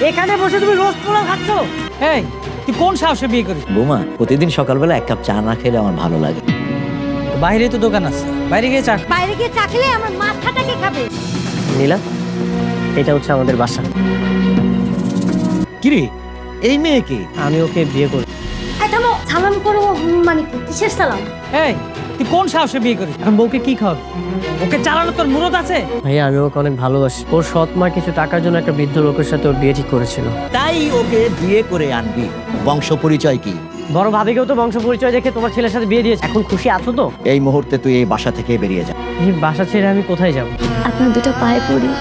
এখানে বসে তুমি রোজ পোলাও খাচ্ছ? এই তুই কোন সাহসে বিয়ে করিস? বৌমা, প্রতিদিন সকালবেলা এক কাপ চা না খেলে আমার ভালো লাগে। বাইরে তো দোকান আছে, বাইরে গিয়ে চা। বাইরে গিয়ে চা খেলে আমার মাথাটাকে খাবে। নীলা, এটা হচ্ছে আমাদের বাসা। কিরে, এই মেয়েকে? আমি ওকে বিয়ে করি। থামো, সালাম করো মানে কি? কিসের সালাম? এই তুই কোন সাহসে বিয়ে করিস? এখন বউকে কি খাওয়াবে? ওকে চালানো তোর মুরত আছে? ভাইয়া, আমি ওকে অনেক ভালোবাসি। ওর সৎ মা কিছু টাকার জন্য একটা বৃদ্ধ লোকের সাথে ওর বিয়ে ঠিক করেছিল। তাই ওকে বিয়ে করে আনবি? বংশ পরিচয় কি? বড় ভাবিকেও তো বংশ পরিচয় দেখে তোমার ছেলের সাথে বিয়ে দিয়েছে। এখন খুশি আছো তো? এই মুহূর্তে তুই এই বাসা থেকে বেরিয়ে যা। এই বাসা ছেড়ে আমি কোথায় যাব? আপনার দুটো পায়ে পড়ি,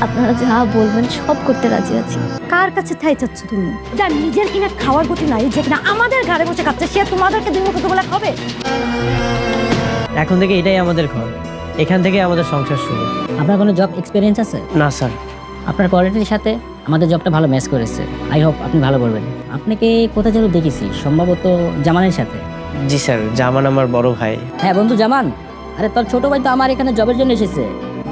আপনারা যা বলবেন সব করতে রাজি আছি। কার কাছে ঠাই চাচ্ছ তুমি? যার নিজের কিনা খাওয়ার গতি নাই, যে কিনা আমাদের ঘরে বসে খাচ্ছে, সে তোমাদেরকে দুই মুখে দুবেলা খাবে? এখন থেকে এটাই আমাদের ঘর, এখান থেকে আমাদের সংসার শুরু। আপনার কোনো জব এক্সপিরিয়েন্স আছে? না স্যার। আপনার কোয়ালিটির সাথে আমাদের জবটা ভালো ম্যাচ করেছে। আই হোপ আপনি ভালো করবেন। আপনাকে কোথায় যেন দেখেছি, সম্ভবত জামানের সাথে। জি স্যার, জামান আমার বড় ভাই। হ্যাঁ বন্ধু জামান, আরে তোর ছোট ভাই তো আমার এখানে জবের জন্য এসেছে।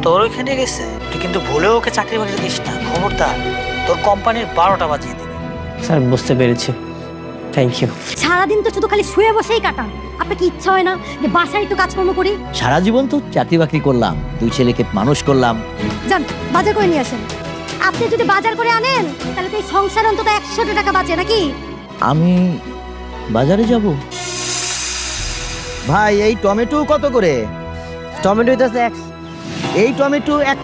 তোর ওইখানে গেছে? তুই কিন্তু ভুলেও ওকে চাকরি বাকরি দিস না, খবরদার। তোর কোম্পানির 12টা বাজিয়ে দিবি। স্যার, বুঝতে পেরেছি, থ্যাংক ইউ। সারাদিন তো শুধু খালি শুয়ে বসেই কাটান। আপনার কি ইচ্ছা হয় না যে বাসায় একটু কাজকর্ম করি? সারা জীবন তো চাকরি বাকরি করলাম, দুই ছেলেকে মানুষ করলাম। যান বাজার করে নিয়ে আসেন। আপনি যদি বাজার করে আনেন তাহলে তো এই সংসার অন্তত 100 টাকা বাঁচে নাকি? আমি বাজারে যাব? ভাই, এই টমেটো কত করে? টমেটো তো এক। এই টমেটো এক।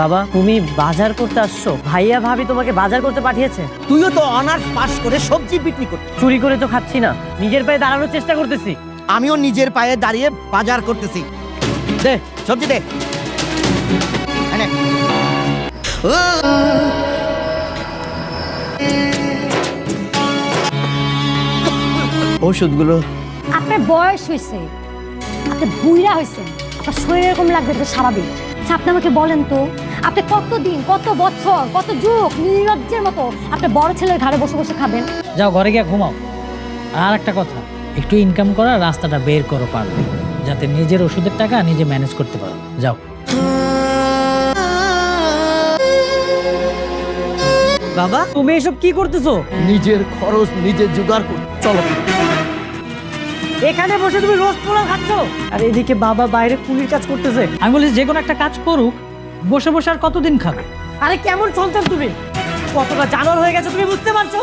বাবা, তুমি বাজার করতে আসছো? ভাইয়া ভাবি তোমাকে বাজার করতে পাঠিয়েছে? তুইও তো অনার্স পাস করে সবজি বিক্রি করছিস। চুরি করে তো খাচ্ছি না, নিজের পায়ে দাঁড়ানোর চেষ্টা করতেছি। আমিও নিজের পায়ে দাঁড়িয়ে বাজার করতেছি। দে সবজি দে। এনে। ওষুধগুলো। আপনার বয়স হয়েছে, আপনি বুইড়া হয়েছেন, আপনার শরীর এরকম লাগবে তো স্বাভাবিক। আচ্ছা, আপনি আমাকে বলেন তো, আপনি কতদিন, কত বছর, কত যুগ নির্লজ্জের মতো আপনি বড় ছেলের ঘাড়ে বসে বসে খাবেন? যাও ঘরে গিয়ে ঘুমাও। আর একটা কথা, একটু ইনকাম করার রাস্তাটা বের করো পারবে, যাতে নিজের ওষুধের টাকা নিজে ম্যানেজ করতে পারো। যাও। বাবা, তুমি এসব কি করতেছো? নিজের খরচ নিজে জোগাড় কর। চলো। এখানে বসে তুমি রোজ পোলাও খাচ্ছ, আর এদিকে বাবা বাইরে কুলির কাজ করতেছে। আমি বলি যে কোনো একটা কাজ করুক, বসে বসে আর কতদিন খাবে? আরে কেমন চলতেন তুমি? কতটা জানোয়ার হয়ে গেছে তুমি বুঝতে পারছো?